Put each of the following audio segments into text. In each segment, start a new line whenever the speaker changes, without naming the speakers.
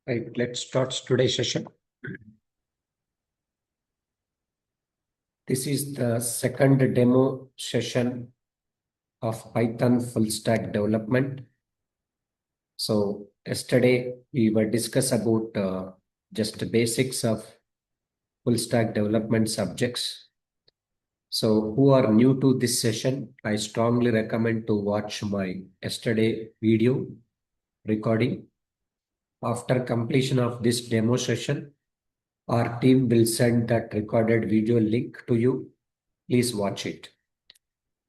Right, let's start today's session. This is the second demo session of Python full stack development. So yesterday we were discuss about just the basics of full stack development subjects. So who are new to this session, I strongly recommend to watch my yesterday video recording. After completion of this demo session, our team will send that recorded video link to you. Please watch it.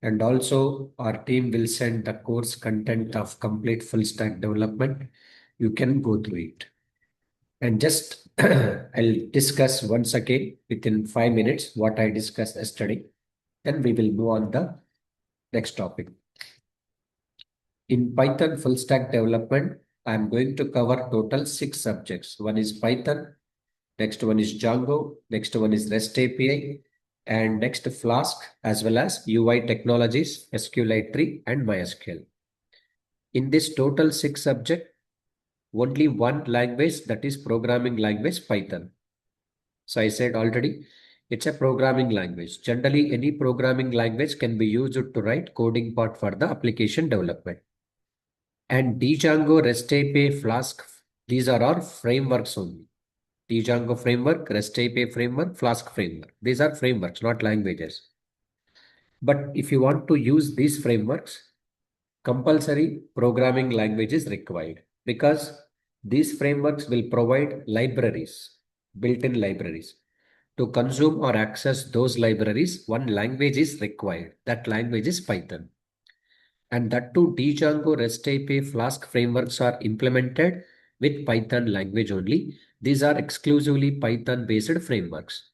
And also our team will send the course content of complete full stack development. You can go through it. And just I'll discuss once again within 5 minutes what I discussed yesterday. Then we will move on the next topic. In Python full stack development, I'm going to cover total 6 subjects. One is Python, next one is Django, next one is REST API, and next Flask, as well as UI technologies, SQLite 3 and MySQL. In this total 6 subject, only one language, that is programming language Python. So I said already, it's a programming language. Generally, any programming language can be used to write coding part for the application development. And Django, REST API, Flask, these are our frameworks only. Django framework, REST API framework, Flask framework. These are frameworks, not languages. But if you want to use these frameworks, compulsory programming language is required because these frameworks will provide libraries, built-in libraries. To consume or access those libraries, one language is required. That language is Python. And that too, Django, REST API, Flask frameworks are implemented with Python language only. These are exclusively Python-based frameworks.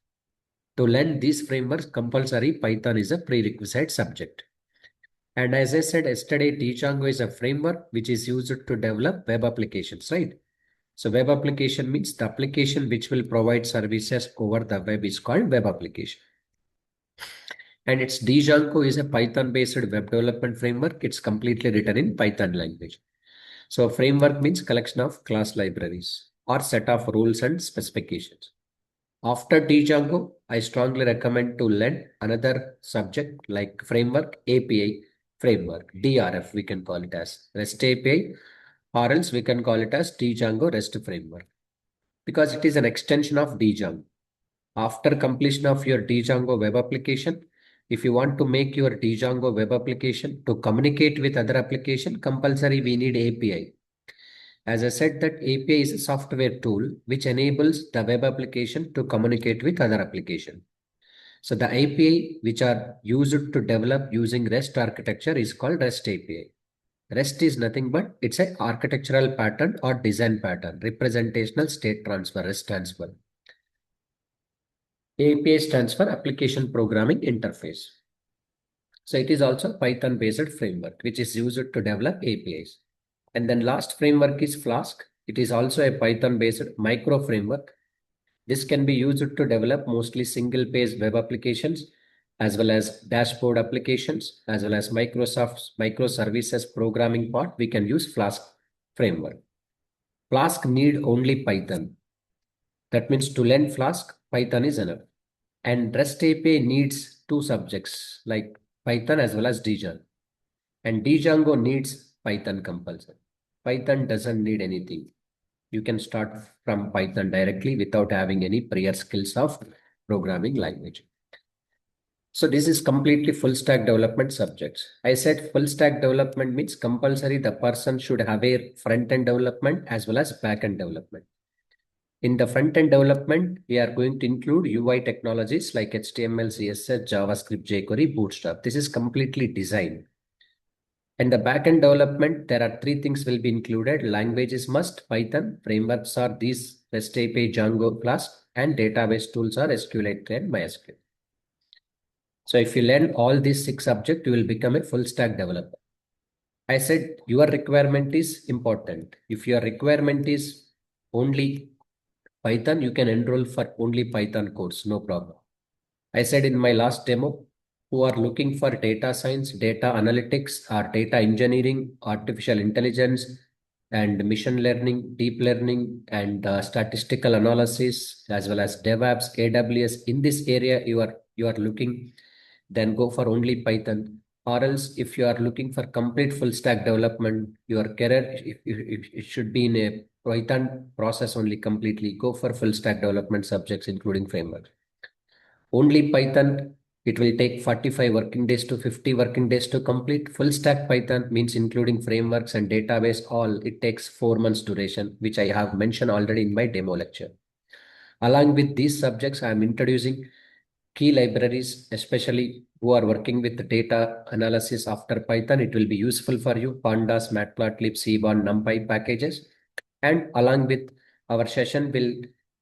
To learn these frameworks, compulsory Python is a prerequisite subject. And as I said yesterday, Django is a framework which is used to develop web applications, right? So web application means the application which will provide services over the web is called web application. And its Django is a Python-based web development framework. It's completely written in Python language. So framework means collection of class libraries or set of rules and specifications. After Django, I strongly recommend to learn another subject like framework, API framework, DRF, we can call it as REST API, or else we can call it as Django REST framework because it is an extension of Django. After completion of your Django web application, if you want to make your Django web application to communicate with other application, compulsory we need API. As I said, that API is a software tool which enables the web application to communicate with other application. So the API which are used to develop using REST architecture is called REST API. REST is nothing but it's an architectural pattern or design pattern, representational state transfer, REST stands for. API stands for Application Programming Interface. So it is also Python-based framework which is used to develop APIs. And then last framework is Flask. It is also a Python-based micro framework. This can be used to develop mostly single-page web applications as well as dashboard applications as well as Microsoft's microservices programming part. We can use Flask framework. Flask need only Python. That means to learn Flask, Python is enough. And REST API needs two subjects like Python as well as Django. And Django needs Python compulsory. Python doesn't need anything. You can start from Python directly without having any prior skills of programming language. So this is completely full stack development subjects. I said full stack development means compulsory the person should have a front end development as well as back end development. In the front end development, we are going to include UI technologies like HTML, CSS, JavaScript, jQuery, Bootstrap. This is completely design. And the backend development, there are 3 things will be included. Languages must, Python, frameworks are these, REST API, Django, Flask, and database tools are SQLite and MySQL. So if you learn all these 6 subjects, you will become a full stack developer. I said your requirement is important. If your requirement is only Python, you can enroll for only Python course, no problem. I said in my last demo, who are looking for data science, data analytics, or data engineering, artificial intelligence, and machine learning, deep learning, and statistical analysis, as well as DevOps, AWS. In this area, you are looking, then go for only Python. Or else, if you are looking for complete full stack development, your career it should be in a Python process only completely. Go for full stack development subjects, including framework. Only Python, it will take 45 working days to 50 working days to complete. Full stack Python means including frameworks and database, all it takes 4 months duration, which I have mentioned already in my demo lecture. Along with these subjects, I am introducing key libraries, especially who are working with data analysis after Python. It will be useful for you. Pandas, Matplotlib, Seaborn, NumPy packages. And along with our session will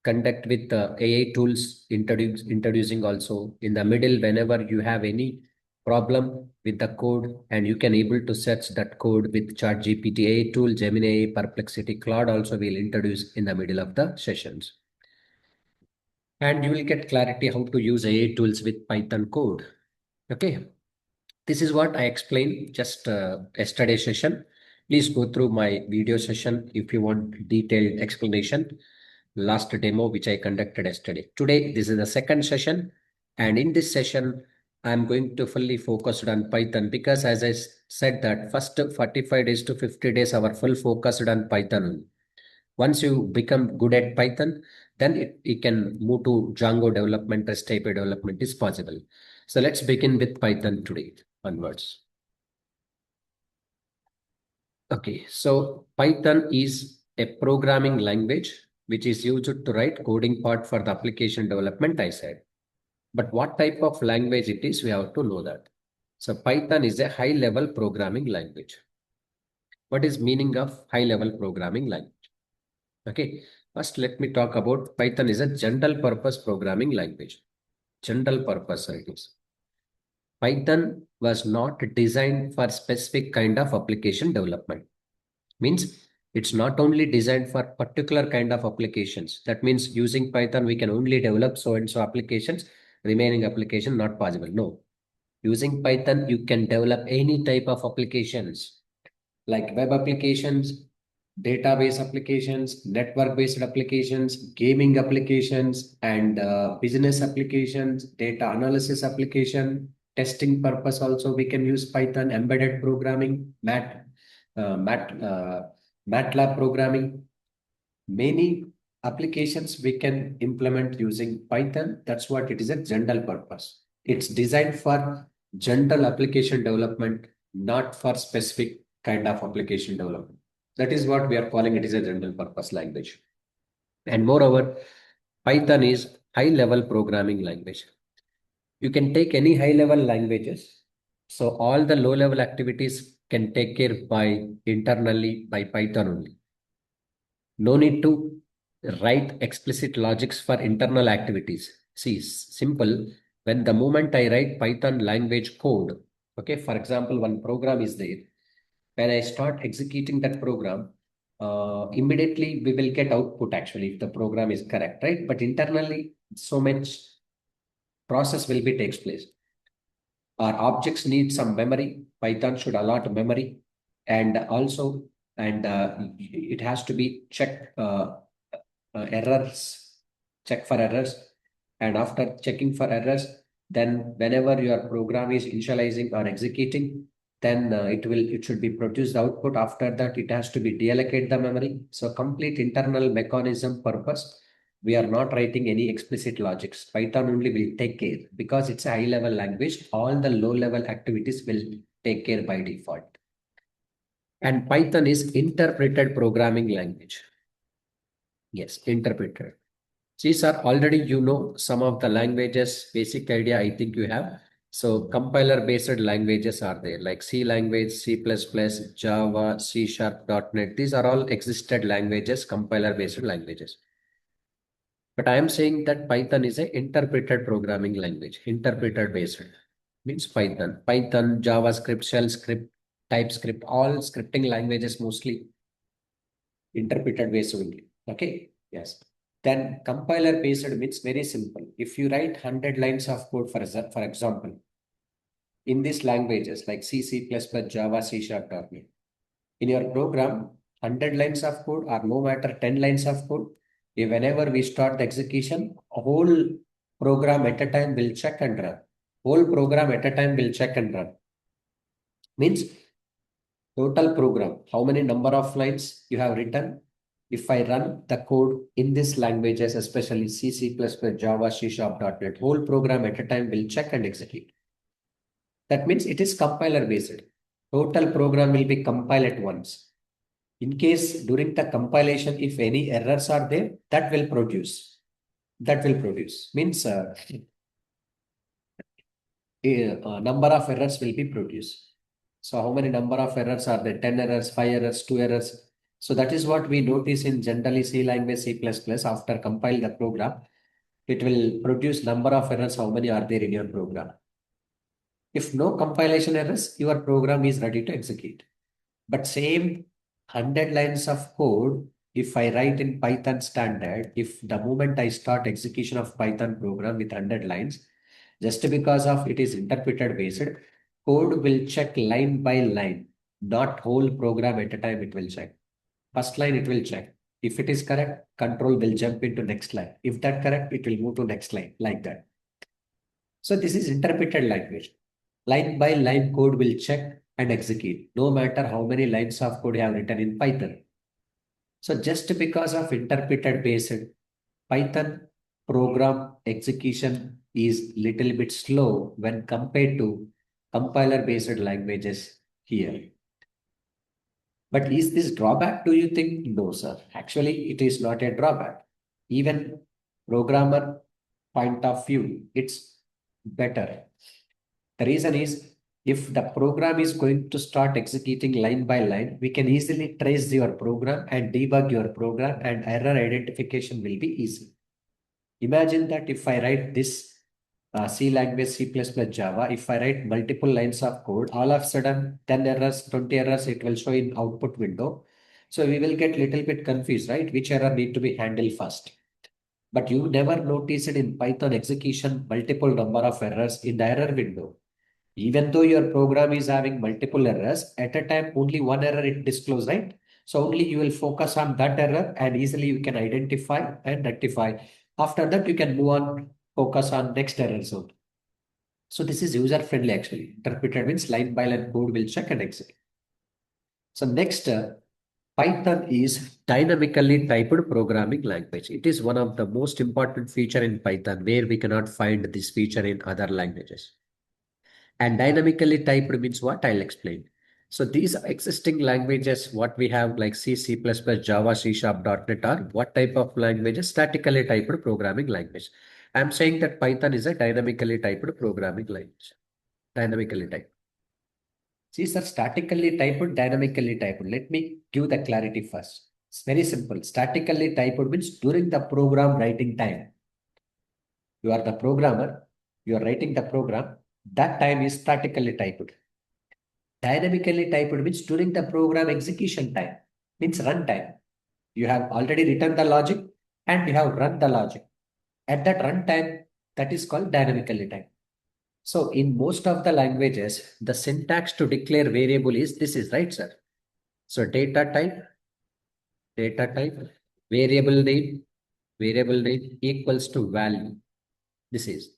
conduct with AI tools, introducing also in the middle whenever you have any problem with the code, and you can able to search that code with ChatGPT AI tool, Gemini, Perplexity, Claude also will introduce in the middle of the sessions. And you will get clarity how to use AI tools with Python code. Okay. This is what I explained just yesterday session. Please go through my video session if you want detailed explanation. Last demo which I conducted yesterday. Today, this is the second session. And in this session, I'm going to fully focus on Python because as I said that first 45 days to 50 days, our full focus on Python. Once you become good at Python, then it can move to Django development, REST API development is possible. So let's begin with Python today onwards. Okay, so Python is a programming language which is used to write coding part for the application development, I said. But what type of language it is, we have to know that. So Python is a high-level programming language. What is meaning of high-level programming language? Okay, first let me talk about Python is a general purpose programming language. General purpose it is. Python was not designed for specific kind of application development. Means it's not only designed for particular kind of applications. That means using Python, we can only develop so and so applications, remaining application not possible. No. Using Python, you can develop any type of applications like web applications, database applications, network-based applications, gaming applications, and business applications, data analysis application, testing purpose also we can use Python, embedded programming, MATLAB programming. Many applications we can implement using Python. That's what it is a general purpose. It's designed for general application development, not for specific kind of application development. That is what we are calling it is a general purpose language. And moreover, Python is high level programming language. You can take any high level languages. So all the low level activities can take care by internally by Python only. No need to write explicit logics for internal activities. See, simple. When the moment I write Python language code, okay, for example, one program is there. When I start executing that program, immediately we will get output actually if the program is correct, right? But internally, so much process will be takes place. Our objects need some memory. Python should allot memory, and also, and it has to be checked errors, check for errors, and after checking for errors, then whenever your program is initializing or executing, then it should be produced output. After that, it has to be deallocate the memory. So complete internal mechanism purpose. We are not writing any explicit logics. Python only will take care because it's a high level language. All the low level activities will take care by default. And Python is interpreted programming language. Yes, interpreted. These are already, you know, some of the languages, basic idea I think you have. So compiler based languages are there like C language, C++, Java, C Sharp, .NET. These are all existed languages, compiler based languages. But I am saying that Python is a interpreted programming language, interpreted based means Python. Python, JavaScript, shell script, TypeScript, all scripting languages mostly interpreted based only. Okay. Yes. Then compiler based means very simple. If you write 100 lines of code, for example, in these languages like C, C++, Java, C Sharp, .NET, in your program, 100 lines of code or no matter 10 lines of code, if whenever we start the execution, a whole program at a time will check and run. Whole program at a time will check and run. Means total program, how many number of lines you have written. If I run the code in these languages, especially C, C++, Java, C Sharp, .NET, whole program at a time will check and execute. That means it is compiler based. Total program will be compiled at once. In case during the compilation, if any errors are there, that will produce. That will produce. Means a number of errors will be produced. So how many number of errors are there? 10 errors, 5 errors, 2 errors. So that is what we notice in generally C language, C++. After compile the program, it will produce number of errors, how many are there in your program. If no compilation errors, your program is ready to execute. But same 100 lines of code, if I write in Python standard, if the moment I start execution of Python program with 100 lines, just because of it is interpreted based, code will check line by line, not whole program at a time it will check. First line it will check. If it is correct, control will jump into next line. If that correct, it will move to next line like that. So this is interpreted language. Line by line code will check and execute, no matter how many lines of code you have written in Python. So just because of interpreted based, Python program execution is little bit slow when compared to compiler based languages here. But is this drawback, do you think? No, sir. Actually, it is not a drawback. Even programmer point of view, it's better. The reason is if the program is going to start executing line by line, we can easily trace your program and debug your program and error identification will be easy. Imagine that if I write this C language, C++, Java, if I write multiple lines of code, all of a sudden 10 errors, 20 errors, it will show in output window. So we will get little bit confused, right? Which error need to be handled first. But you never notice it in Python execution, multiple number of errors in the error window. Even though your program is having multiple errors, at a time only one error it discloses, right? So only you will focus on that error and easily you can identify and rectify. After that, you can move on, focus on next error zone. So this is user friendly actually. Interpreted means line by line code will check and exit. So next, Python is dynamically typed programming language. It is one of the most important feature in Python where we cannot find this feature in other languages. And dynamically typed means what? I'll explain. So these existing languages, what we have like C, C++, Java, C Sharp, .NET are what type of languages? Statically typed programming language. I'm saying that Python is a dynamically typed programming language. Dynamically typed. See, sir, statically typed, dynamically typed. Let me give the clarity first. It's very simple. Statically typed means during the program writing time. You are the programmer, you are writing the program, that time is statically typed. Dynamically typed means during the program execution time, means run time. You have already written the logic and you have run the logic. At that run time, that is called dynamically typed. So in most of the languages, the syntax to declare variable is this is right, sir. So data type, variable name equals to value. This is.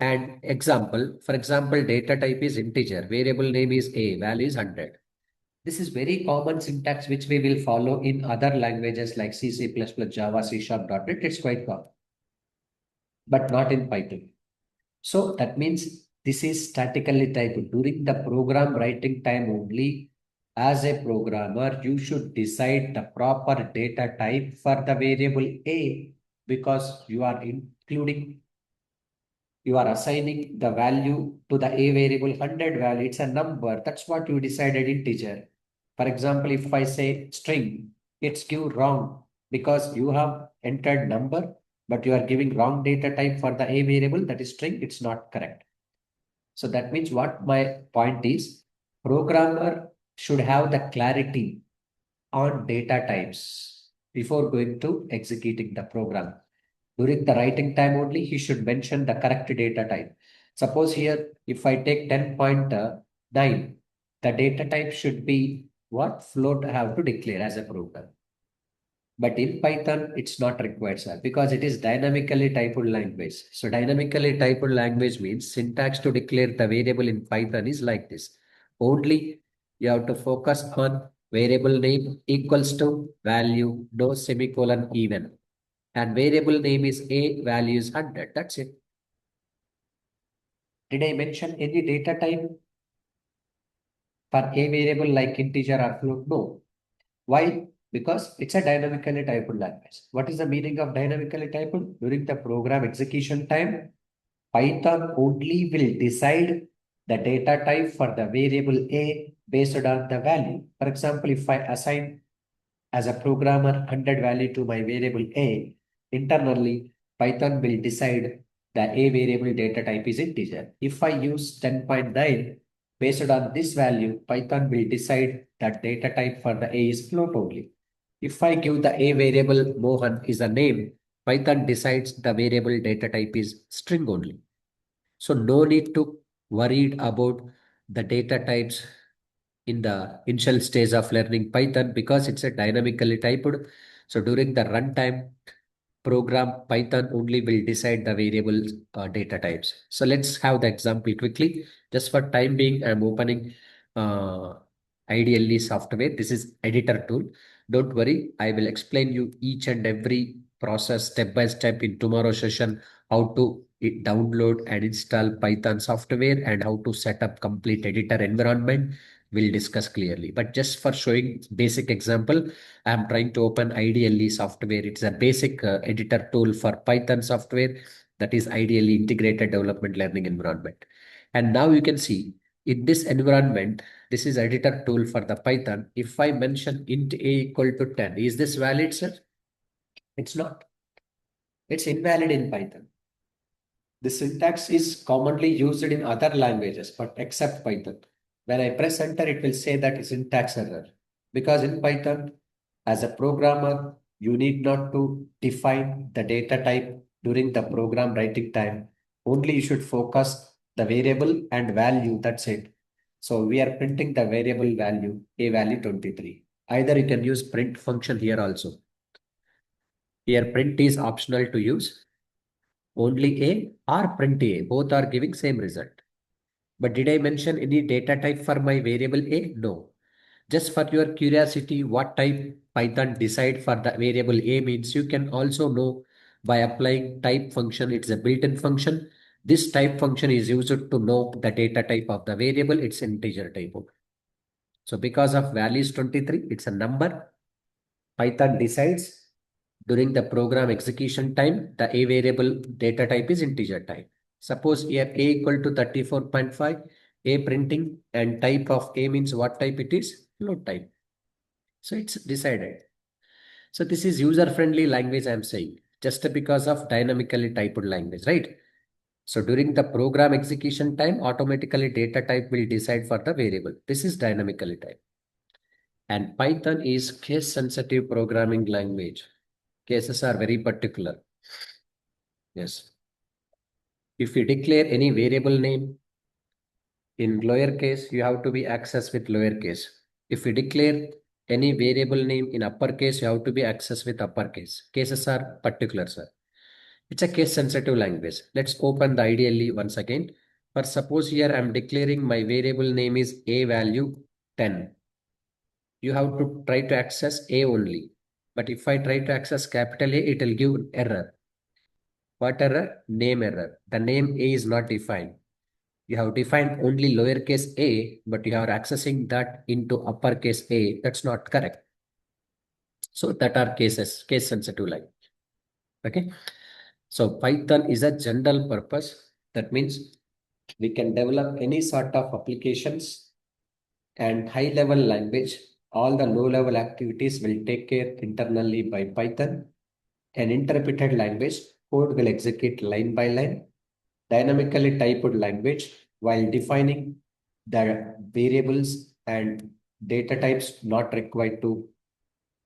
And example, for example, data type is integer, variable name is a, value is 100. This is very common syntax which we will follow in other languages like C, C++, Java, C Sharp, .NET. It's quite common, but not in Python. So that means this is statically typed during the program writing time only. As a programmer, you should decide the proper data type for the variable a because you are including, you are assigning the value to the a variable 100 value. It's a number. That's what you decided integer. For example, if I say string, it's give wrong because you have entered number, but you are giving wrong data type for the a variable that is string. It's not correct. So that means what my point is, programmer should have the clarity on data types before going to executing the program. During the writing time only, he should mention the correct data type. Suppose here, if I take 10.9, the data type should be what float I have to declare as a program. But in Python, it's not required, sir, because it is dynamically typed language. So dynamically typed language means syntax to declare the variable in Python is like this. Only you have to focus on variable name equals to value, no semicolon even. And variable name is a, value is 100. That's it. Did I mention any data type for a variable like integer or float? No. Why? Because it's a dynamically typed language. What is the meaning of dynamically typed? During the program execution time, Python only will decide the data type for the variable A based on the value. For example, if I assign as a programmer 100 value to my variable A, internally Python will decide the A variable data type is integer. If I use 10.9, based on this value, Python will decide that data type for the A is float only. If I give the A variable Mohan is a name, Python decides the variable data type is string only. So no need to worried about the data types in the initial stage of learning Python because it's a dynamically typed. So during the runtime program, Python only will decide the variable data types. So let's have the example quickly. Just for time being, I'm opening uh, ideally software. This is editor tool. Don't worry, I will explain you each and every process step by step in tomorrow's session, how to download and install Python software and how to set up complete editor environment. We'll discuss clearly. But just for showing basic example, I'm trying to open ideally software. It's a basic editor tool for Python software that is ideally integrated development learning environment. And now you can see in this environment, this is editor tool for the Python. If I mention int a equal to 10, is this valid, sir? It's not. It's invalid in Python. The syntax is commonly used in other languages, but except Python. When I press enter, it will say that it's syntax error. Because in Python, as a programmer, you need not to define the data type during the program writing time. Only you should focus the variable and value. That's it. So we are printing the variable value, a value 23. Either you can use print function here also. Here print is optional to use. Only A or print A, both are giving same result. But did I mention any data type for my variable A? No. Just for your curiosity, what type Python decide for the variable A means you can also know by applying type function. It's a built-in function. This type function is used to know the data type of the variable. It's integer type. So because of values 23, it's a number. Python decides during the program execution time, the A variable data type is integer type. Suppose here A equal to 34.5, A printing and type of A means what type it is? Float type. So it's decided. So this is user-friendly language I'm saying, just because of dynamically typed language, right? So during the program execution time, automatically data type will decide for the variable. This is dynamically typed. And Python is case-sensitive programming language. Cases are very particular. Yes. If you declare any variable name in lowercase, you have to be accessed with lowercase. If you declare any variable name in uppercase, you have to be accessed with uppercase. Cases are particular, sir. It's a case sensitive language. Let's open the ideally once again. For suppose here I'm declaring my variable name is a value 10. You have to try to access a only. But if I try to access capital A, it will give error. What error? Name error. The name A is not defined. You have defined only lowercase a, but you are accessing that into uppercase A. That's not correct. So that are cases, case sensitive language. Okay. So Python is a general purpose. That means we can develop any sort of applications and high level language. All the low level activities will take care internally by Python. An interpreted language code will execute line by line. Dynamically typed language while defining the variables and data types not required to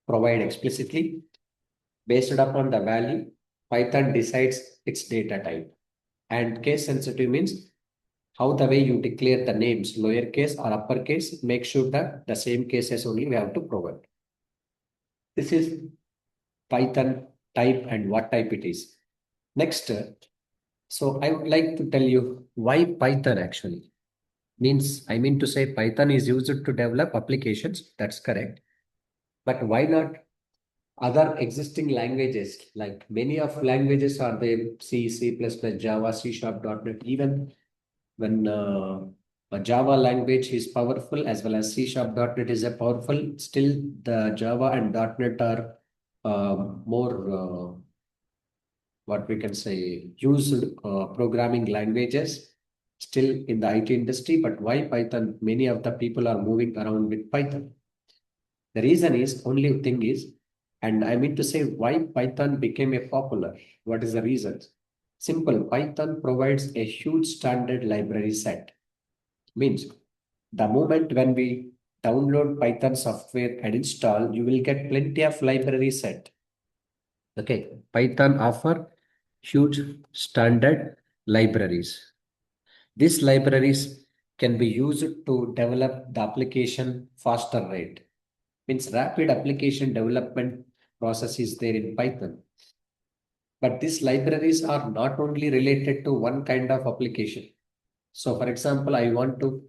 provide explicitly. Based upon the value, Python decides its data type. And case sensitive means how the way you declare the names, lowercase or uppercase, make sure that the same cases only we have to provide. This is Python type and what type it is. Next, so I would like to tell you why Python actually. I mean to say Python is used to develop applications. That's correct. But why not other existing languages? Like many of languages are there, C, C++, Java, C Sharp, .NET. Even when a Java language is powerful as well as C Sharp, .NET is a powerful, still the Java and .NET are more what we can say used programming languages still in the IT industry. But why Python? Many of the people are moving around with Python. The reason is only thing is, and I mean to say why Python became a popular. What is the reason? Simple. Python provides a huge standard library set. Means the moment when we download Python software and install, you will get plenty of library set. Okay, Python offer huge standard libraries. These libraries can be used to develop the application faster rate. Means rapid application development process is there in Python. But these libraries are not only related to one kind of application. So for example, I want to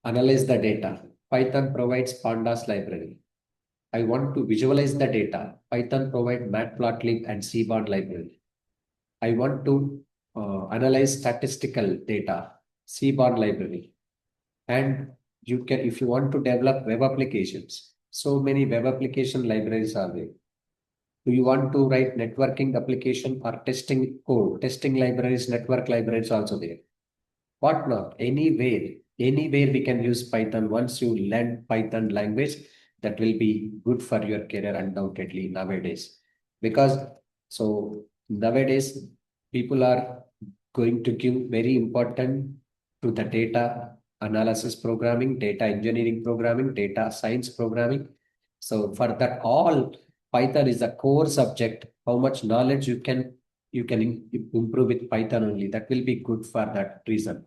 analyze the data. Python provides pandas library. I want to visualize the data. Python provides matplotlib and cbond library. I want to analyze statistical data, cbond library. And you can, if you want to develop web applications, so many web application libraries are there. Do you want to write networking application or testing code? Testing libraries, network libraries also there. What not? Anywhere we can use Python. Once you learn Python language, that will be good for your career undoubtedly nowadays. Because so nowadays people are going to give very important to the data analysis programming, data engineering programming, data science programming. So for that all, Python is a core subject. How much knowledge you can improve with Python only. That will be good for that reason.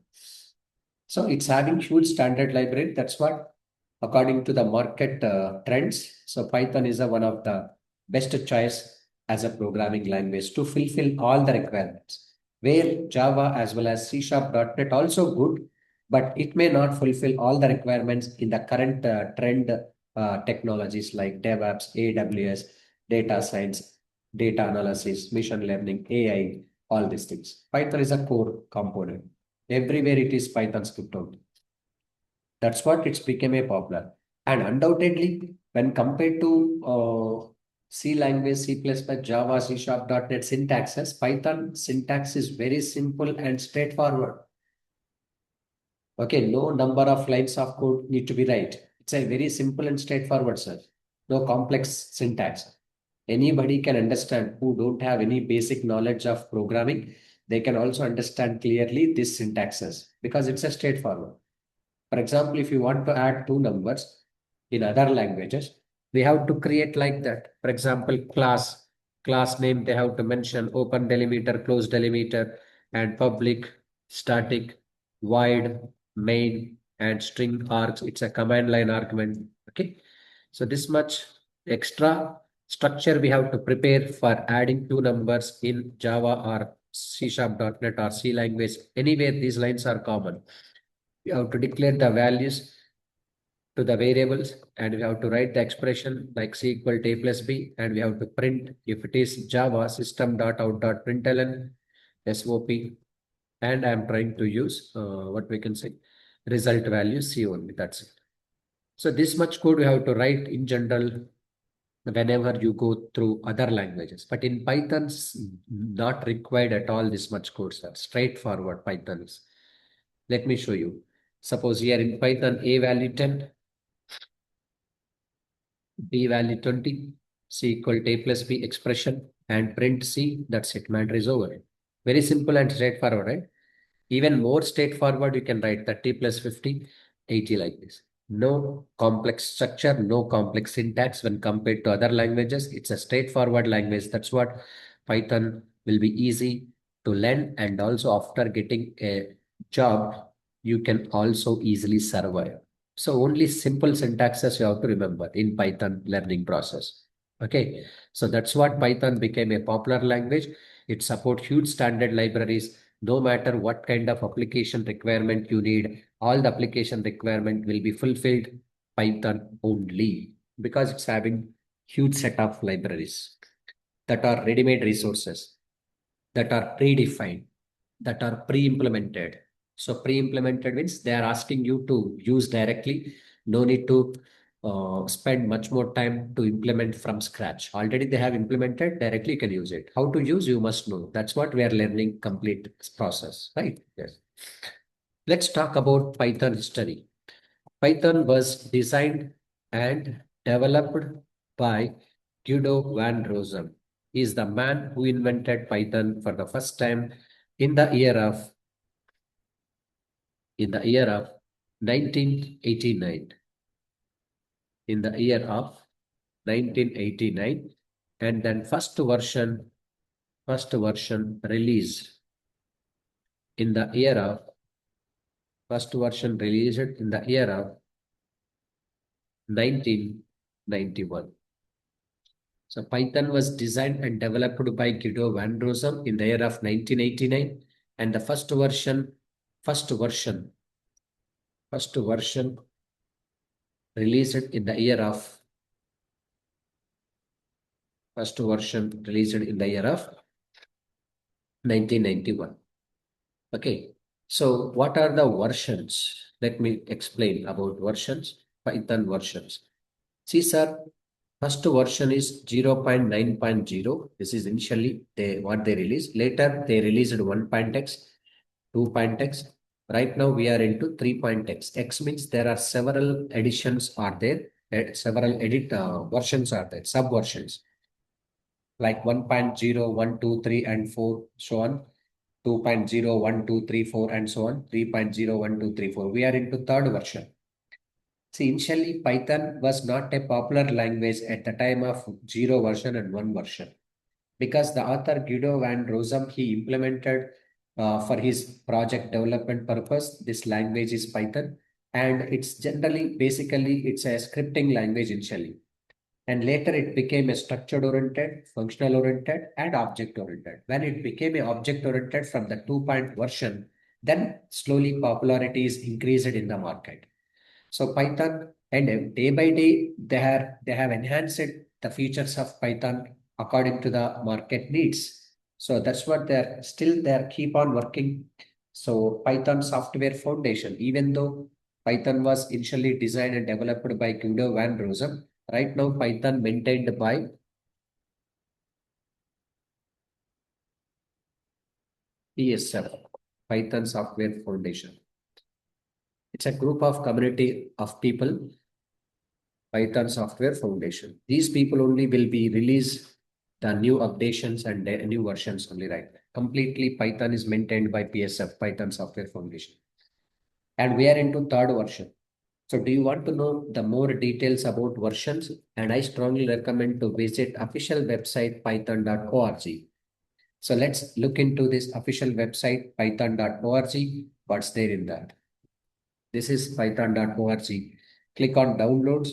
So it's having huge standard library. That's what, according to the market trends. So Python is one of the best choice as a programming language to fulfill all the requirements. Where Java as well as C Sharp .NET also good, but it may not fulfill all the requirements in the current trend technologies like DevOps, AWS, data science, data analysis, machine learning, AI, all these things. Python is a core component. Everywhere it is Python script only. That's what it's became a popular. And undoubtedly, when compared to C language, C++, Java, C Sharp, .NET syntaxes, Python syntax is very simple and straightforward. Okay, no number of lines of code need to be right. It's a very simple and straightforward, sir. No complex syntax. Anybody can understand who don't have any basic knowledge of programming. They can also understand clearly this syntaxes because it's a straightforward. For example, if you want to add two numbers in other languages, we have to create like that. For example, class name, they have to mention open delimiter, close delimiter, and public, static, void, main, and string args. It's a command line argument. Okay. So this much extra structure we have to prepare for adding two numbers in Java or C Sharp .NET or C language. Anywhere these lines are common. We have to declare the values to the variables and we have to write the expression like C equal to A plus B and we have to print if it is Java system.out.println SOP and I am trying to use what we can say result value C only. That's it. So this much code we have to write in general whenever you go through other languages. But in Python's not required at all this much code, sir. Straightforward Python is. Let me show you. Suppose here in Python A value 10, B value 20, C equal to A plus B expression and print C. That's it. Matter is over. Very simple and straightforward, right? Even more straightforward, you can write 30 plus 50, 80 like this. No complex structure, no complex syntax when compared to other languages. It's a straightforward language. That's what Python will be easy to learn. And also after getting a job, you can also easily survive. So only simple syntaxes you have to remember in Python learning process. Okay, so that's what Python became a popular language. It supports huge standard libraries. No matter what kind of application requirement you need, all the application requirement will be fulfilled Python only because it's having huge set of libraries that are ready-made resources that are predefined, that are pre-implemented. So pre-implemented means they are asking you to use directly. No need to spend much more time to implement from scratch. Already they have implemented directly. You can use it. How to use you must know. That's what we are learning complete process, right? Yes. Let's talk about Python history. Python was designed and developed by Guido van Rossum. He is the man who invented Python for the first time in the year of in the year of 1989. In the year of 1989, and then first version released in the year of first version released in the year of 1991. So Python was designed and developed by Guido van Rossum in the year of 1989, and the first version, first version released in the year of first version released in the year of 1991. Okay, so what are the versions? Let me explain about versions, Python versions. See, sir, first version is 0.9.0. This is initially what they released. Later, they released 1.x, 2.x. Right now, we are into 3.x. X means there are several editions are there, several versions are there, subversions like 1.0, 1, 2, 3, and 4, so on. 2.0, 1, 2, 3, 4, and so on. 3.0, 1, 2, 3, 4. We are into third version. See, initially Python was not a popular language at the time of 0 version and 1 version because the author Guido van Rossum, he implemented for his project development purpose, this language is Python, and it's generally, basically, it's a scripting language initially. And later it became a structured oriented, functional oriented, and object oriented. When it became a object oriented from the 2 point version, then slowly popularity is increased in the market. So Python, and day by day they have enhanced the features of Python according to the market needs. So that's what they're keep on working. So Python software foundation, even though Python was initially designed and developed by Guido van Rossum, right now Python maintained by PSF, Python Software Foundation. It's a group of community of people, Python Software Foundation. These people only will be release the new updations and the new versions only, right? Completely Python is maintained by PSF, Python Software Foundation. And we are into third version. So do you want to know the more details about versions? And I strongly recommend to visit official website python.org. So let's look into this official website python.org. What's there in that? This is python.org. Click on downloads.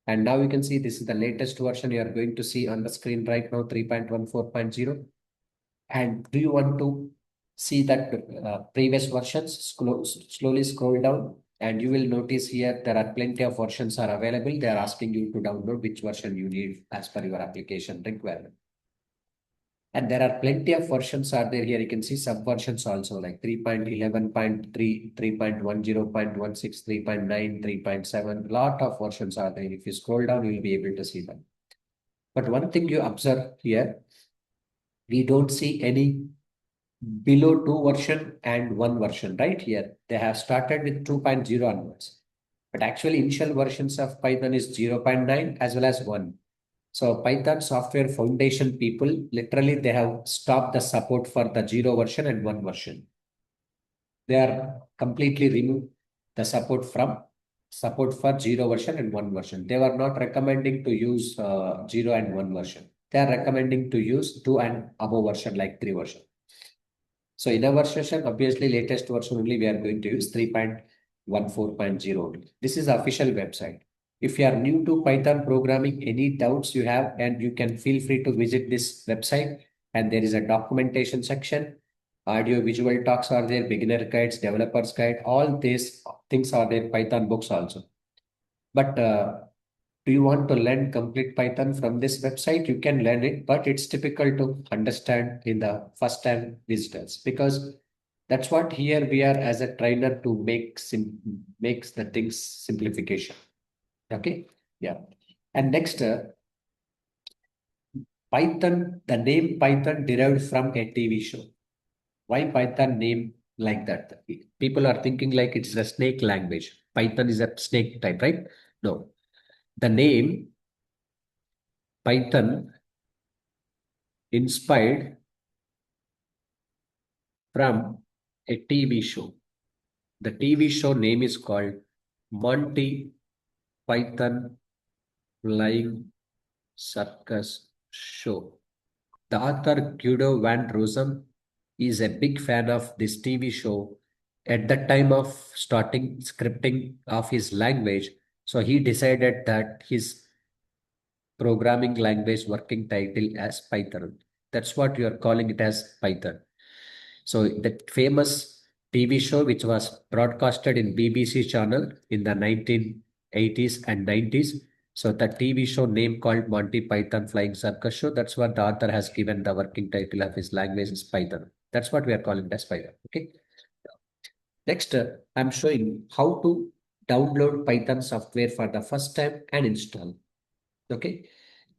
And now you can see this is the latest version you are going to see on the screen right now, 3.14.0. And do you want to see that previous versions? Slowly scroll down and you will notice here there are plenty of versions are available. They are asking you to download which version you need as per your application requirement. And there are plenty of versions are there here. You can see subversions also like 3.11.3, 3.10.16, 3.9, 3.7. Lot of versions are there. If you scroll down, you will be able to see them. But one thing you observe here, we don't see any below 2 version and 1 version right here. They have started with 2.0 onwards. But actually initial versions of Python is 0.9 as well as 1. So Python Software Foundation people, literally they have stopped the support for the 0 version and 1 version. They are completely removed the support for 0 version and 1 version. They were not recommending to use 0 and 1 version. They are recommending to use 2 and above version like 3 version. So in our session, obviously latest version only we are going to use 3.14.0 only. This is the official website. If you are new to Python programming, any doubts you have, and you can feel free to visit this website. And there is a documentation section. Audio, visual talks are there, beginner guides, developers guide, all these things are there, Python books also. But do you want to learn complete Python from this website? You can learn it, but it's difficult to understand in the first time visitors because that's what here we are as a trainer to makes the things simplification. Okay, yeah. And next, Python. The name Python derived from a TV show. Why Python name like that? People are thinking like it's a snake language. Python is a snake type, right? No, the name Python inspired from a TV show. The TV show name is called Monty Python Flying Circus Show. The author Guido van Rossum is a big fan of this TV show. At the time of starting scripting of his language, so he decided that his programming language working title as Python. That's what you are calling it as Python. So that famous TV show which was broadcasted in BBC channel in the 1980s and 90s. So the TV show name called Monty Python Flying Circus Show. That's what the author has given the working title of his language is Python. That's what we are calling it as Python. Okay. Next, I'm showing how to download Python software for the first time and install. Okay.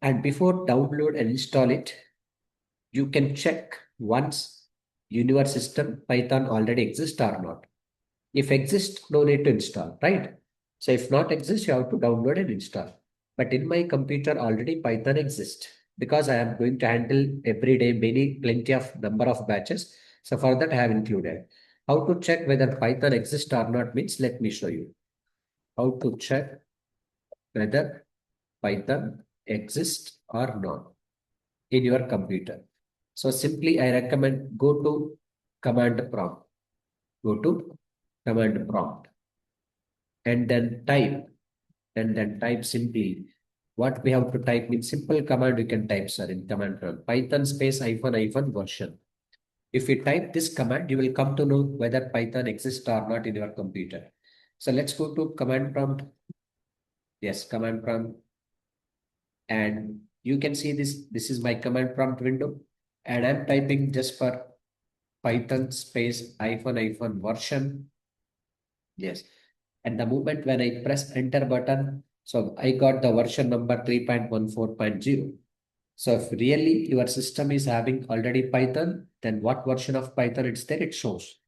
And before download and install it, you can check once in your system Python already exists or not. If exists, no need to install, right? So if not exists, you have to download and install. But in my computer already Python exists because I am going to handle every day plenty of number of batches. So for that I have included. How to check whether Python exists or not means let me show you. How to check whether Python exists or not in your computer. So simply I recommend go to command prompt. Go to command prompt and then type simply what we have to type in simple command you can type sir in command prompt Python space hyphen hyphen version. If you type this command, you will come to know whether Python exists or not in your computer. So let's go to command prompt. Yes, command prompt. And you can see this. This is my command prompt window. And I'm typing just for Python space hyphen hyphen version. Yes. And the moment when I press enter button, so I got the version number 3.14.0. So if really your system is having already Python, then what version of Python it's there, it shows.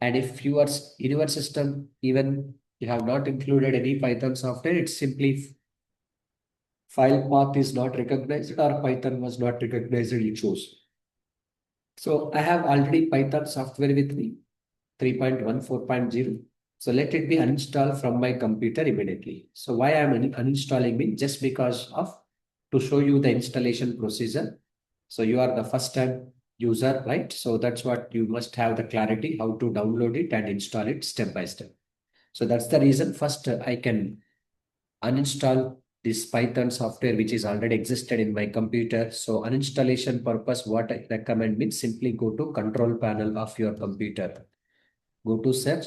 And if you are in your system, even you have not included any Python software, it's simply file path is not recognized or Python was not recognized, it shows. So I have already Python software with me, 3.14.0. So let it be uninstalled from my computer immediately. So why I am uninstalling me? Just because of to show you the installation procedure. So you are the first time user, right? So that's what you must have the clarity how to download it and install it step by step. So that's the reason first I can uninstall this Python software which is already existed in my computer. So uninstallation purpose, what I recommend means simply go to control panel of your computer. Go to search,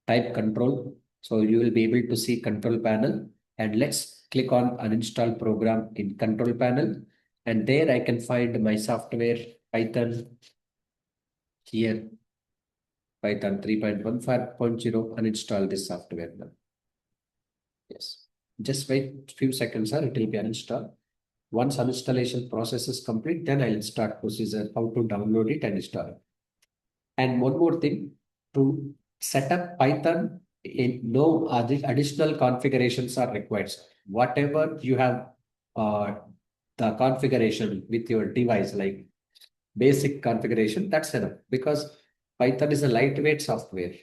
type control. So you will be able to see control panel and let's click on uninstall program in control panel. And there I can find my software Python here, Python 3.15.0 uninstall this software now. Yes. Just wait few seconds, sir. It will be uninstalled. Once uninstallation process is complete, then I'll start procedure how to download it and install it. And one more thing, to set up Python, in no other additional configurations are required. Whatever you have, the configuration with your device, like basic configuration, that's enough because Python is a lightweight software.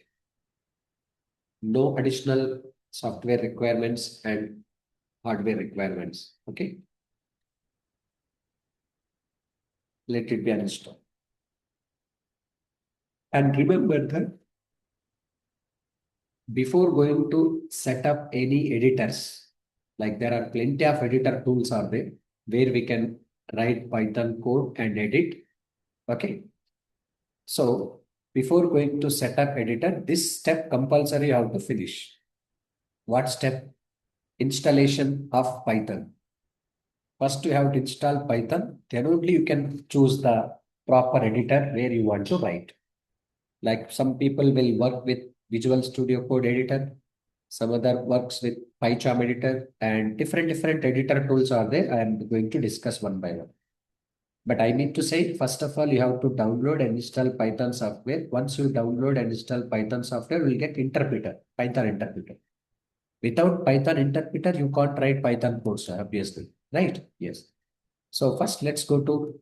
No additional software requirements and hardware requirements. Okay. Let it be uninstalled. And remember that before going to set up any editors, like there are plenty of editor tools are there where we can write Python code and edit. Okay. So before going to set up editor, this step compulsory you have to finish. What step? Installation of Python. First you have to install Python, then only you can choose the proper editor where you want to write. Like some people will work with Visual Studio Code editor, some other works with PyCharm editor, and different editor tools are there. I am going to discuss one by one. But I need to say, first of all, you have to download and install Python software. Once you download and install Python software, you will get interpreter, Python interpreter. Without Python interpreter, you can't write Python code, sir, obviously. Right? Yes. So first, let's go to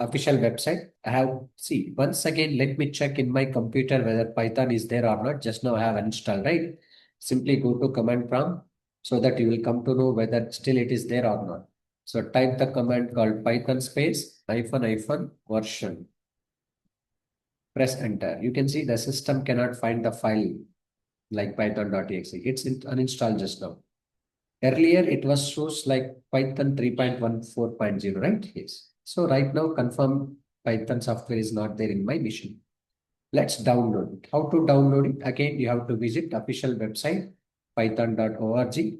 official website. I have, see, once again, let me check in my computer whether Python is there or not. Just now I have installed, right? Simply go to command prompt so that you will come to know whether still it is there or not. So type the command called Python space hyphen version. Press enter. You can see the system cannot find the file like python.exe. It's uninstalled just now. Earlier, it was shows like Python 3.14.0, right? Yes. So right now, confirm Python software is not there in my machine. Let's download it. How to download it? Again, you have to visit official website, python.org.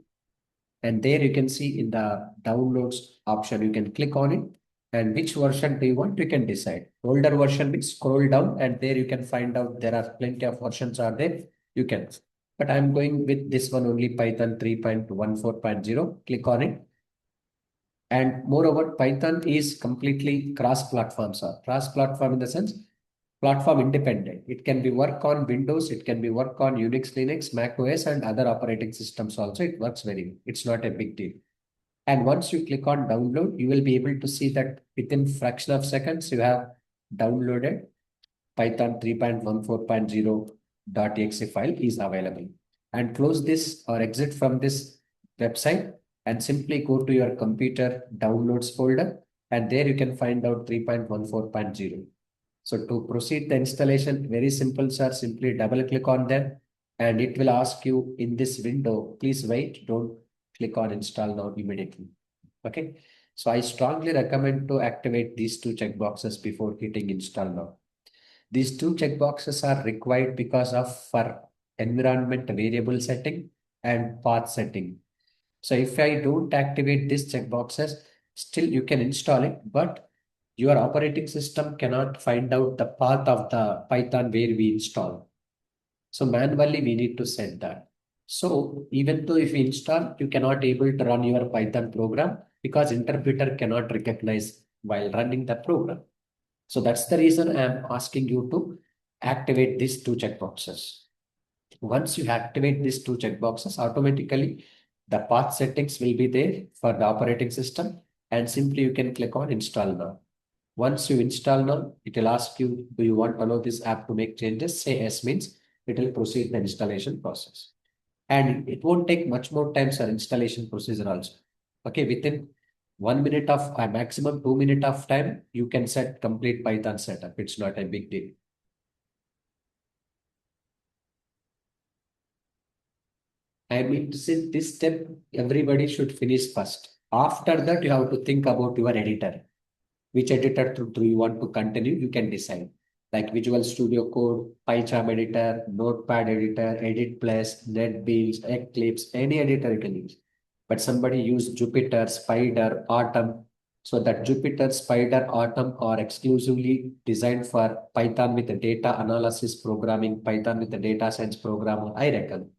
And there you can see in the downloads option, you can click on it. And which version do you want? You can decide. Older version means scroll down and there you can find out there are plenty of versions are there. You can. But I'm going with this one only, Python 3.14.0. Click on it. And moreover, Python is completely cross-platform, sir. Cross-platform in the sense, platform independent. It can be work on Windows, it can be work on Unix, Linux, Mac OS, and other operating systems also. It works very well. It's not a big deal. And once you click on download, you will be able to see that within fraction of seconds, you have downloaded Python 3.14.0.exe file is available. And close this or exit from this website and simply go to your computer downloads folder. And there you can find out 3.14.0. So to proceed the installation, very simple, sir. Simply double click on them and it will ask you in this window, please wait, don't click on install now immediately. Okay. So I strongly recommend to activate these two checkboxes before hitting install now. These two checkboxes are required because of for environment variable setting and path setting. So if I don't activate these checkboxes, still you can install it, but your operating system cannot find out the path of the Python where we install. So manually we need to set that. So even though if you install, you cannot able to run your Python program because interpreter cannot recognize while running the program. So that's the reason I am asking you to activate these two checkboxes. Once you activate these two checkboxes, automatically the path settings will be there for the operating system and simply you can click on install now. Once you install now, it will ask you, do you want to allow this app to make changes? Say yes means it will proceed the installation process. And it won't take much more time for installation procedure also. Okay, within 1 minute of a maximum 2 minutes of time, you can set complete Python setup. It's not a big deal. I mean to say this step, everybody should finish first. After that, you have to think about your editor. Which editor do you want to continue? You can decide. Like Visual Studio Code, PyCharm editor, Notepad editor, Edit Plus, NetBeans, Eclipse, any editor you can use. But somebody use Jupyter, Spider, Atom. So that Jupyter, Spider, Atom are exclusively designed for Python with the data analysis programming, Python with the data science programming, I reckon.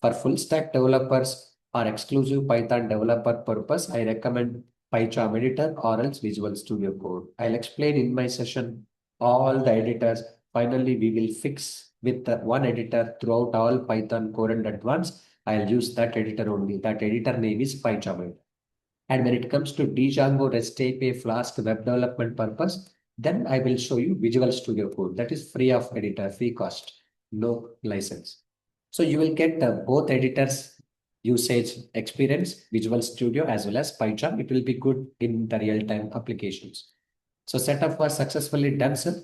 For full stack developers or exclusive Python developer purpose, I recommend PyCharm editor or else Visual Studio Code. I'll explain in my session all the editors. Finally, we will fix with the one editor throughout all Python core and advanced. I'll use that editor only. That editor name is PyCharm editor. And when it comes to Django, REST API, Flask, web development purpose, then I will show you Visual Studio Code. That is free of editor, free cost, no license. So you will get both editors usage experience, Visual Studio as well as PyCharm. It will be good in the real-time applications. So setup was successfully done, sir.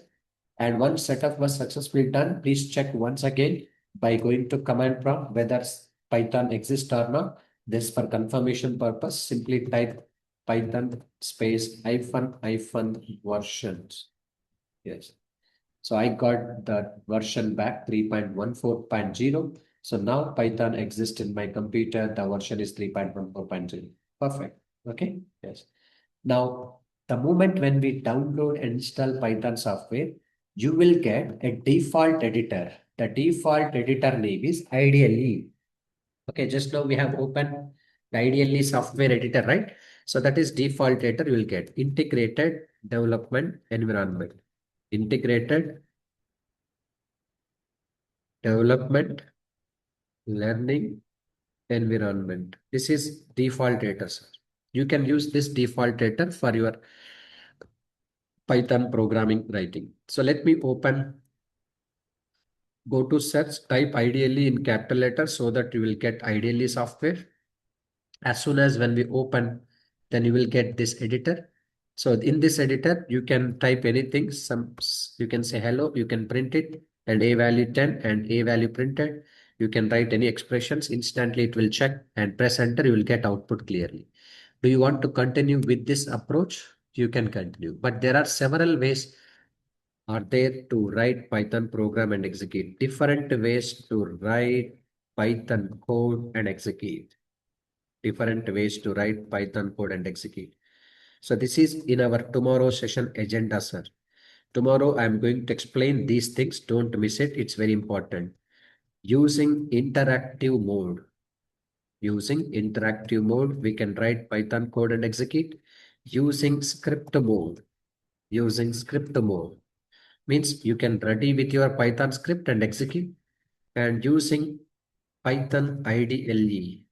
And once setup was successfully done, please check once again by going to command prompt whether Python exists or not. This for confirmation purpose, simply type Python space hyphen hyphen versions. Yes. So I got the version back 3.14.0. So now Python exists in my computer. The version is 3.14.0. Perfect. Okay. Yes. Now, the moment when we download and install Python software, you will get a default editor. The default editor name is IDLE. Okay, just now we have opened the IDLE software editor, right? So that is default editor you will get. Integrated Development Environment. Integrated Development Learning Environment. This is default editor, sir. You can use this default editor for your Python programming writing. So let me go to search, type ideally in capital letters so that you will get ideally software. As soon as when we open, then you will get this editor. So in this editor, you can type anything. You can say hello, you can print it and a value 10 and a value printed. You can write any expressions. Instantly it will check and press enter. You will get output clearly. Do you want to continue with this approach? You can continue. But there are several ways are there to write Python program and execute. Different ways to write Python code and execute. Different ways to write Python code and execute. So this is in our tomorrow session agenda, sir. Tomorrow I'm going to explain these things. Don't miss it. It's very important. Using interactive mode. Using interactive mode, we can write Python code and execute. Using script mode. Using script mode means you can ready with your Python script and execute, and using Python IDLE.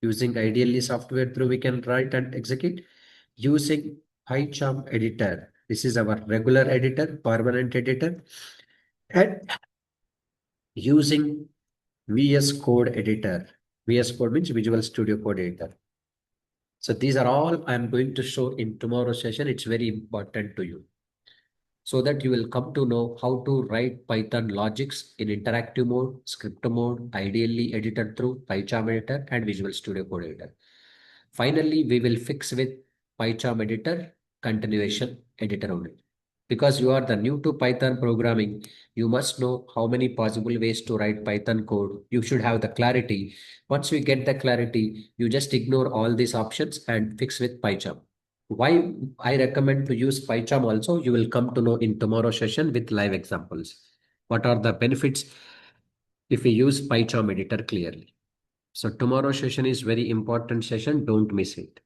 Using IDLE software through we can write and execute using PyCharm editor. This is our regular editor, permanent editor, and using VS Code editor. VS Code means Visual Studio Code editor. So these are all I'm going to show in tomorrow's session. It's very important to you, so that you will come to know how to write Python logics in interactive mode, script mode, ideally edited through PyCharm editor and Visual Studio Code editor. Finally, we will fix with PyCharm editor, continuation editor only. Because you are the new to Python programming, you must know how many possible ways to write Python code. You should have the clarity. Once you get the clarity, you just ignore all these options and fix with PyCharm. Why I recommend to use PyCharm also, you will come to know in tomorrow's session with live examples. What are the benefits if we use PyCharm editor clearly? So tomorrow's session is very important session. Don't miss it.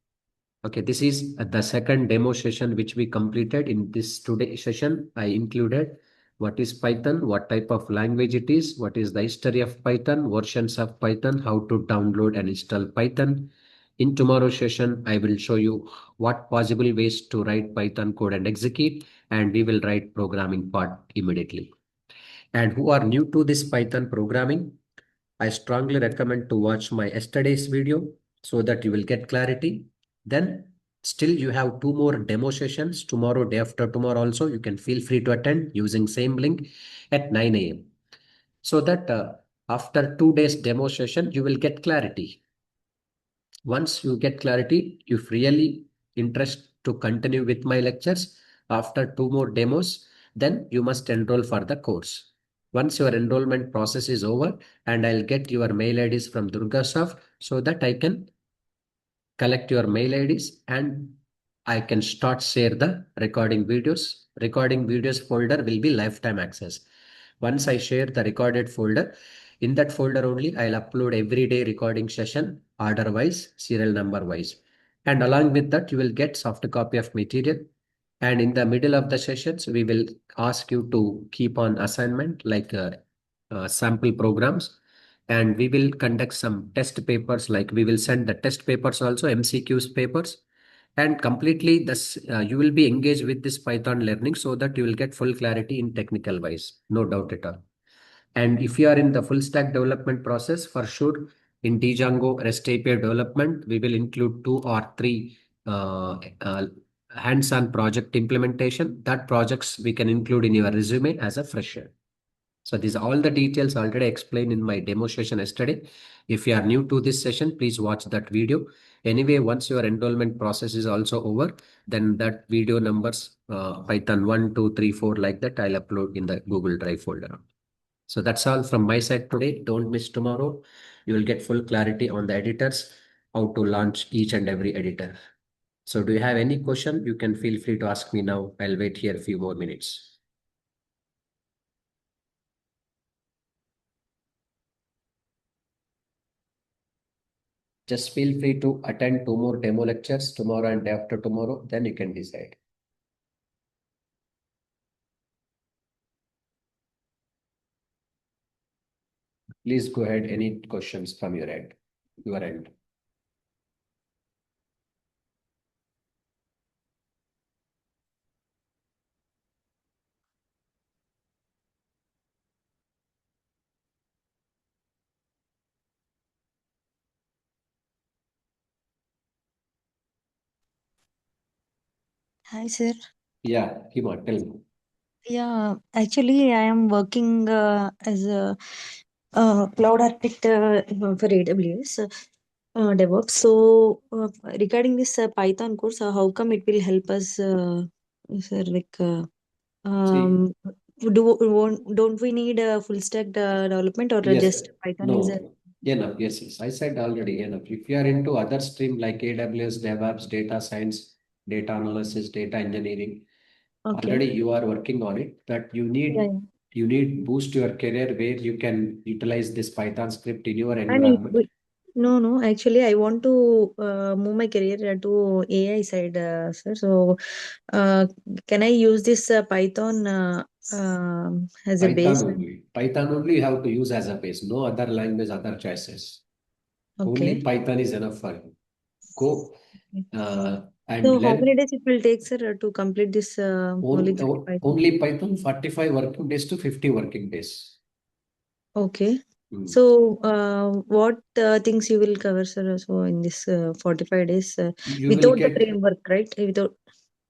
Okay, this is the second demo session which we completed. In this today session, I included what is Python, what type of language it is, what is the history of Python, versions of Python, how to download and install Python. In tomorrow's session, I will show you what possible ways to write Python code and execute, and we will write programming part immediately. And who are new to this Python programming, I strongly recommend to watch my yesterday's video so that you will get clarity. Then still you have two more demo sessions tomorrow, day after tomorrow also. You can feel free to attend using same link at 9 a.m. So that after 2 days demo session, you will get clarity. Once you get clarity, if really interest to continue with my lectures after two more demos, then you must enroll for the course. Once your enrollment process is over, and I'll get your mail IDs from DURGASOFT so that I can collect your mail IDs and I can start share the recording videos. Recording videos folder will be lifetime access. Once I share the recorded folder, in that folder only I'll upload everyday recording session, order wise, serial number wise. And along with that, you will get soft copy of material. And in the middle of the sessions, we will ask you to keep on assignment like sample programs. And we will conduct some test papers, like we will send the test papers also, MCQs papers. And completely this, you will be engaged with this Python learning so that you will get full clarity in technical wise. No doubt at all. And if you are in the full stack development process, for sure, in Django REST API development, we will include two or three uh, hands-on project implementation, that projects we can include in your resume as a fresher. So these are all the details already explained in my demo session yesterday. If you are new to this session, please watch that video. Anyway, once your enrollment process is also over, then that video numbers, Python 1, 2, 3, 4, like that, I'll upload in the Google Drive folder. So that's all from my side today. Don't miss tomorrow. You will get full clarity on the editors, how to launch each and every editor. So do you have any question? You can feel free to ask me now. I'll wait here a few more minutes. Just feel free to attend 2 more demo lectures tomorrow and day after tomorrow. Then you can decide. Please go ahead. Any questions from your end? Your end.
Hi, sir.
Yeah, Hima, tell me.
Yeah, actually, I am working as a cloud architect for AWS DevOps. So, regarding this Python course, how come it will help us, sir? Like,
See,
um, don't we need a full stack development or
yes,
just Python is a
no, enough. Yes, yes. I said already enough. If you are into other stream like AWS, DevOps, data science, data analysis, data engineering,
okay?
already you are working on it. But
Yeah, yeah.
you need boost your career where you can utilize this Python script in your
And
environment.
no, no, actually, I want to move my career to AI side, sir. So, uh, can I use this Python as a
Python
base?
only. Python only you have to use as a base. No other language, other choices.
Okay.
Only Python is enough for you. Go
Okay.
and
So, how many
learn
days it will take, sir, to complete this knowledge of Python?
only Python 45 working days to 50 working days.
Okay.
Hmm.
So, what things you will cover, sir? So, in this 45 days,
You will
without the
get
framework, right? Without.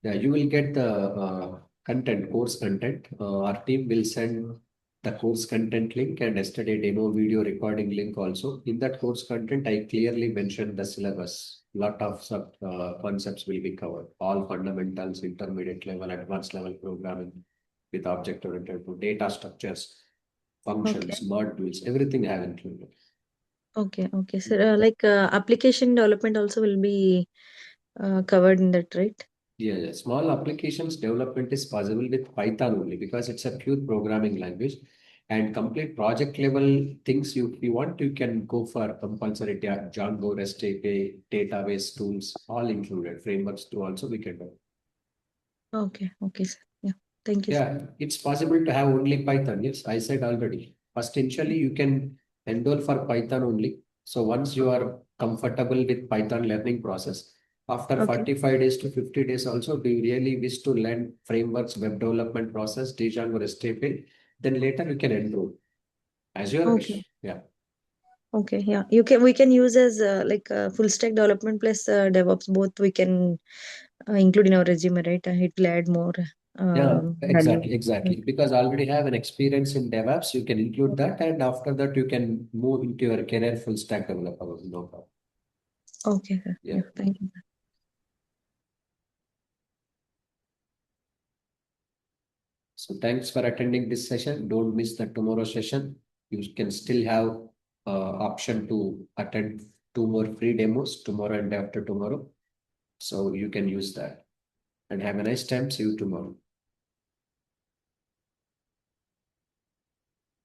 Yeah, you will get the content, course content. Our team will send the course content link and yesterday demo video recording link also. In that course content, I clearly mentioned the syllabus. Lot of sub concepts will be covered. All fundamentals, intermediate level, advanced level programming with object-oriented to data structures,
Okay.
functions, modules, everything I have included.
Okay. Okay, sir. Like application development also will be covered in that, right?
Yeah, yeah. Small applications development is possible with Python only because it's a pure programming language. And complete project level things if you want, you can go for compulsory Django, REST API, database tools, all included. Frameworks too also we can do.
Okay. Okay, sir. Yeah. Thank you, sir.
Yeah, it's possible to have only Python. Yes, I said already. First, initially, you can enroll for Python only. So once you are comfortable with Python learning process, after
Okay.
45 days to 50 days also, do you really wish to learn frameworks, web development process, Django, REST API, then later you can enroll as your
Okay.
wish. Yeah.
Okay. Yeah. We can use as like full stack development plus DevOps. Both we can include in our resume, right? It will add more
Yeah,
value.
exactly,
Right.
exactly. Because I already have an experience in DevOps, you can include that, and after that you can move into your career full stack developer. No problem.
Okay, sir.
Yeah.
Yeah. Thank you.
So thanks for attending this session. Don't miss the tomorrow session. You can still have option to attend 2 more free demos tomorrow and after tomorrow. So you can use that and have a nice time. See you tomorrow.